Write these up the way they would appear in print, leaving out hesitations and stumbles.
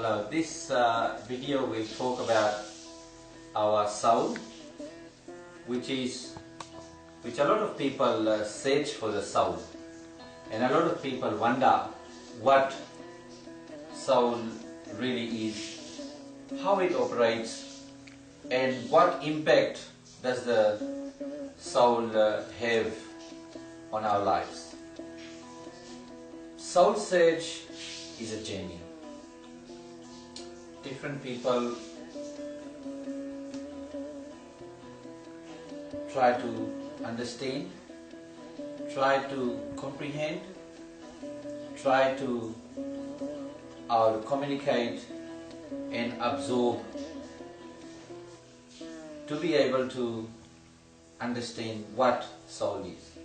Hello, this video will talk about our soul, which a lot of people search for the soul, and a lot of people wonder what soul really is, how it operates, and what impact does the soul have on our lives. Soul search is a journey. Different people try to understand, try to comprehend, try to communicate and absorb to be able to understand what soul is.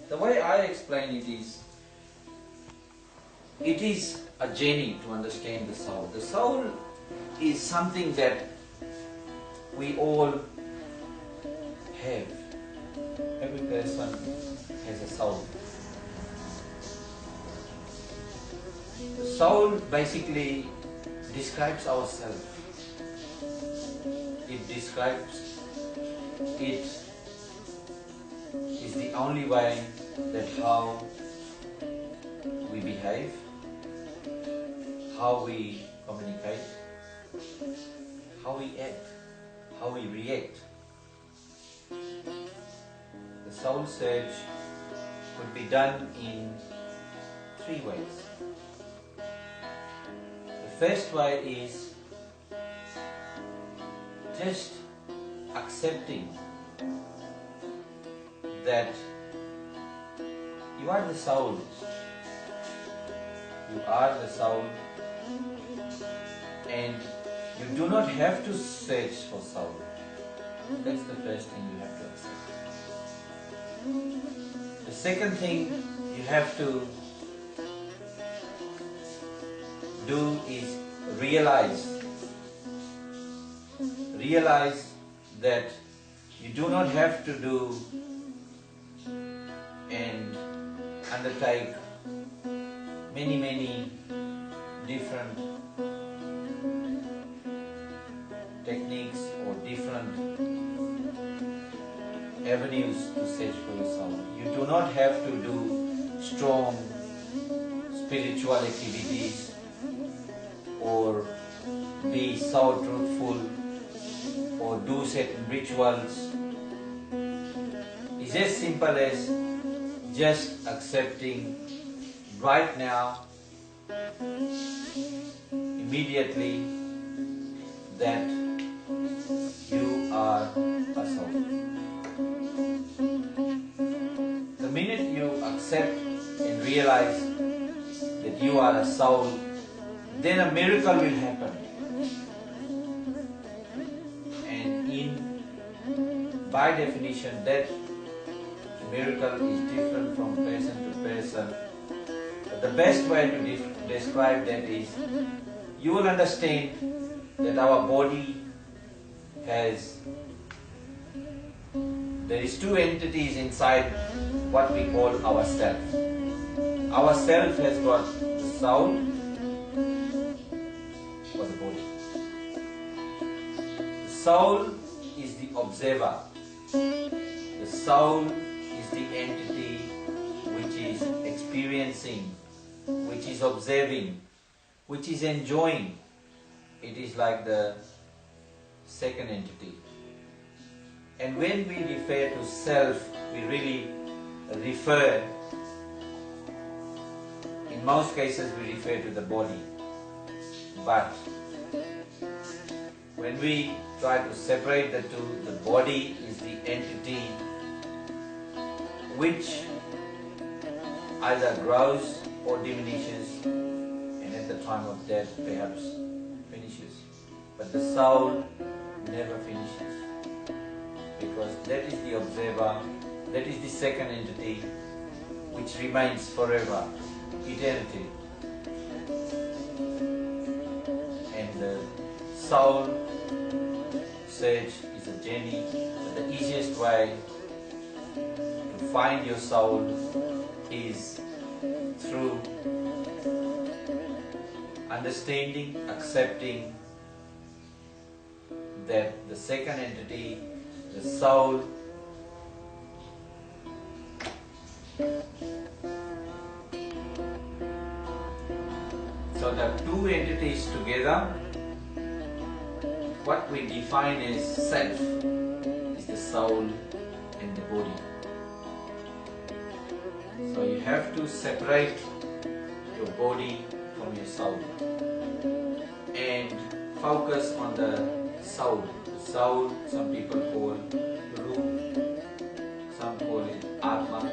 The way I explain it is a journey to understand the soul. The soul is something that we all have. Every person has a soul. The soul basically describes ourselves. It describes, it is the only way that how we behave, how we communicate, how we act, how we react. The soul search could be done in three ways. The first way is just accepting that you are the soul. You are the soul, and you do not have to search for soul. That's the first thing you have to accept. The second thing you have to do is realize that you do not have to do and undertake many different techniques or different avenues to search for your soul. You do not have to do strong spiritual activities or be so truthful or do certain rituals. It's as simple as just accepting right now, immediately, that you are a soul. The minute you accept and realize that you are a soul, then a miracle will happen. And by definition, that miracle is different from person to person. But the best way to describe that is, you will understand that our body there is two entities inside what we call our self. Our self has got the soul or the body. The soul is the observer. The soul is the entity which is experiencing, which is observing, which is enjoying. It is like the second entity. And when we refer to self, we really refer, in most cases we refer to the body. But when we try to separate the two, the body is the entity which either grows or diminishes, and at the time of death perhaps finishes. But the soul never finishes, because that is the observer, that is the second entity which remains forever, eternity. And the soul search is a journey. The easiest way to find your soul is through understanding, accepting that the second entity, the soul, so the two entities together, what we define as self is the soul and the body. So you have to separate your body from your soul and focus on the soul. The soul, some people call root, some call it atma,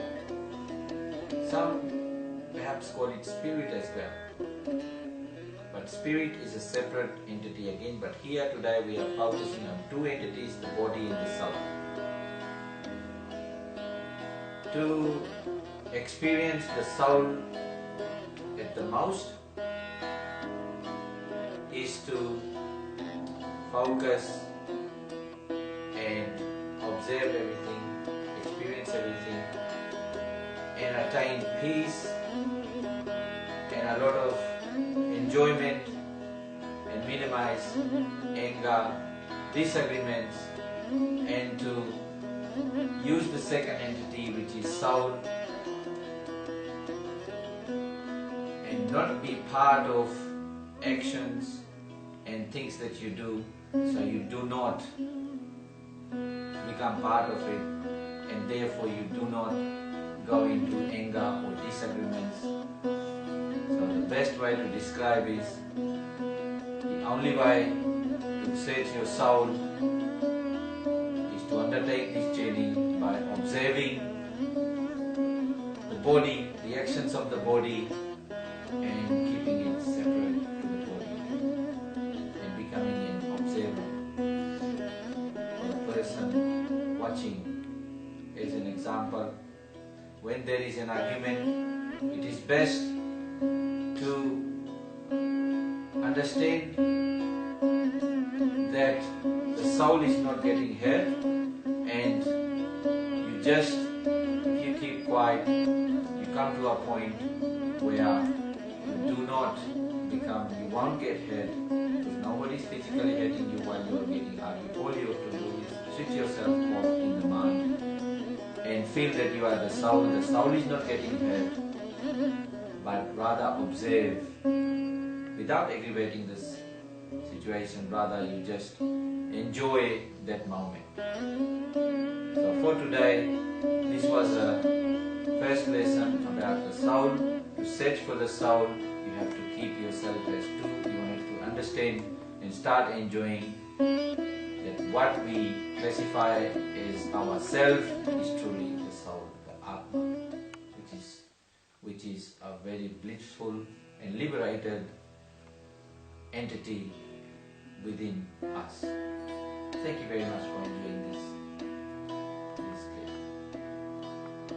some perhaps call it spirit as well. But spirit is a separate entity again, but here today we are focusing on two entities, the body and the soul. To experience the soul at the most is to focus and observe everything, experience everything, and attain peace and a lot of enjoyment and minimize anger, disagreements, and to use the second entity, which is soul, and not be part of actions and things that you do, so you do not become part of it, and therefore you do not go into anger or disagreements. So the best way to describe is, the only way to search your soul is to undertake this journey by observing the body, the actions of the body, and keeping it separate to the body, and becoming an observer or a person watching. As an example, when there is an argument, it is best to understand that the soul is not getting hurt, and you just, if you keep quiet, you come to a point where you do not become, you won't get hurt, because nobody is physically hurting you while you are getting argued. All you have to do is switch yourself off in the mind and feel that you are the soul. The soul is not getting hurt, but rather observe without aggravating this situation. Rather, you just enjoy that moment. So for today, this was a first lesson about the soul. To search for the soul, you have to keep yourself as two. You have to understand and start enjoying that what we classify as our self is truly the soul, the atma, which is a very blissful and liberated entity within us. Thank you very much for enjoying this.